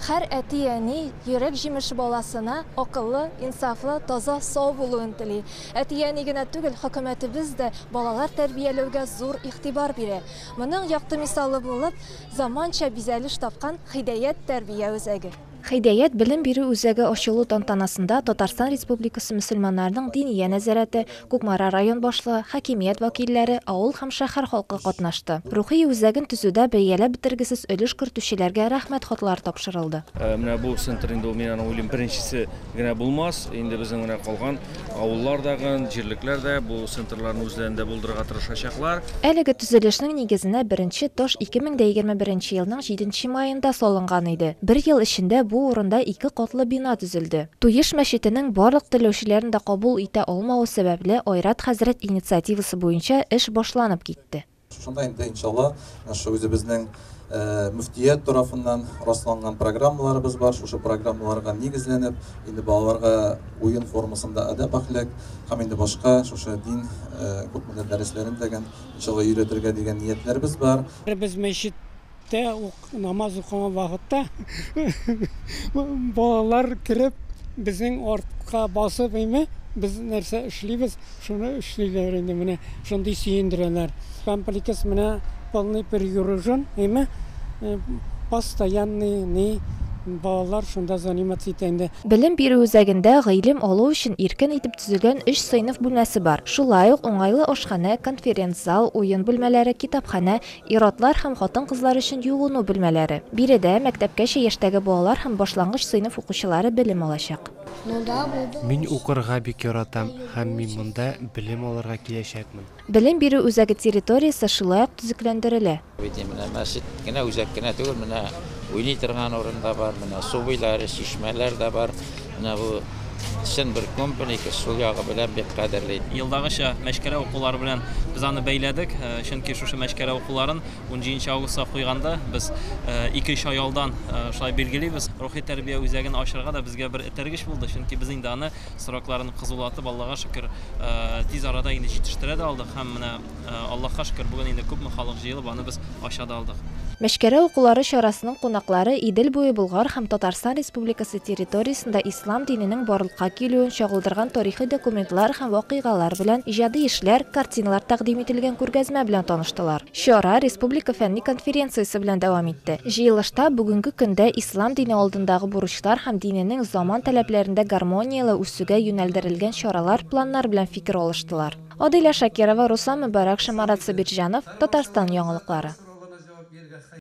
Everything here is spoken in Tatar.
Her әтияне йөрәк җимеше баласына акыллы, инсафлы, таза, сау булуын тели. Әтияне генә түгел, хөкүмәтебез дә балалар тәрбияләүгә зур игътибар бирә. Моның якты мисалы булып, заманча бизәлеш тапкан Хидаят тәрбия үзәге. Хидаят белем бирү үзәге ачылу тантанасында Татарстан Республикасы мөселманнарының дини нәзарәте, Күкмара район башлыгы, хакимият вәкилләре, авыл һәм шәһәр халкы катнашты. Рухи үзәген төзүдә бәяләп бетергесез өлеш кертүчеләргә рәхмәт хатлары тапшырылды. Менә бу центр инде мен уйлыйм беренчесе генә булмас. Инде безнең менә калган авыллар дагы, җирлекләр дә бу центрларны үзләрендә булдырырга тырышачаклар. Әлеге төзелешнең нигезенә беренче таш 2021 елның 7 маенда салынган иде. Бер ел эчендә бу урында 2 катлы бина төзелде. Туеш мәчетенең барлык теләүчеләрен дә кабул итә алмауы сәбәпле Айрат хәзрәт инициативасы буенча эш башланып китте. Шунда инде иншалла шу үзебезнең мөфтият тарафыннан расланган программаларыбыз бар. Шушы программаларга нигезләнеп, инде балаларга уен формасында әдәп әхлак һәм инде башка шушы дин күпмедер дәресләрен дигән иншалла өйрәтергә дигән ниятләребез бар. Без мәчеттә намаз укыган вакытта балалар кирип безнең артка басып biz нәрсә эшлибез, шуны эшлиләр инде менә шундый сөендерәләр. Компликс менә полный перегружен, постоянный балалар шунда заниматься итә инде. Белем бирү үзәгендә гыйлем алу өчен иркен итеп төзелгән 3 сыйныф бүлмәсе бар. Шулай ук уңайлы ашхана, конференц-зал, уен бүлмәләре, китапхана, иратлар һәм хатын-кызлар өчен юыну бүлмәләре. Биредә мәктәпкәчә яшьтәге балалар һәм башлангыч сыйныф укучылары белем алачак. Мин укырга бик яратам һәм мин монда белем алырга киләчәкмен. Белем бирү үзәге территориясе шулай ук төзекләндерелә. Мәчет кенә үзәк кенә түгел, менә уйный торган урында бар, менә су буйлары, чишмәләр дә бар. Менә бу чын бер комплекс, шул ягы белән бик кадерле. Елдагыча мәшкәрә укулары белән без аны бәйләдек, чөнки шушы мәшкәрә укуларын 17 августта куйганда без 2 ай алдан шулай билгелибез. Рухи тәрбия үзәген ачырга да безгә бер этәргеч булды, чөнки без инде аны срокларын кызулатып, Аллага шөкер, тиз арада инде җитештерә дә алдык һәм менә Аллаһка шөкер бүген инде күпме халык җыелып аны без ача да алдык. Мәшкәрә укулары чарасының кунаклары Идел буе Болгар һәм Татарстан Республикасы территориясендә ислам диненең барлыкка килүен чагылдырган тарихи документлар һәм вакыйгалар белән иҗади эшләр, картиналар тәкъдим ителгән күргәзмә белән таныштылар. Чара республика фәнни конференциясе белән дәвам итте. Җыелышта бүгенге көндә ислам дине алдындагы бурычлар һәм диненең заман таләпләрендә гармониялы үсүгә юнәлдерелгән чаралар, планнар белән фикер алыштылар. Адилә Шакирова, Руслан Мөбарак, Шамарат Сабирҗанов, Татарстан яңалыклары.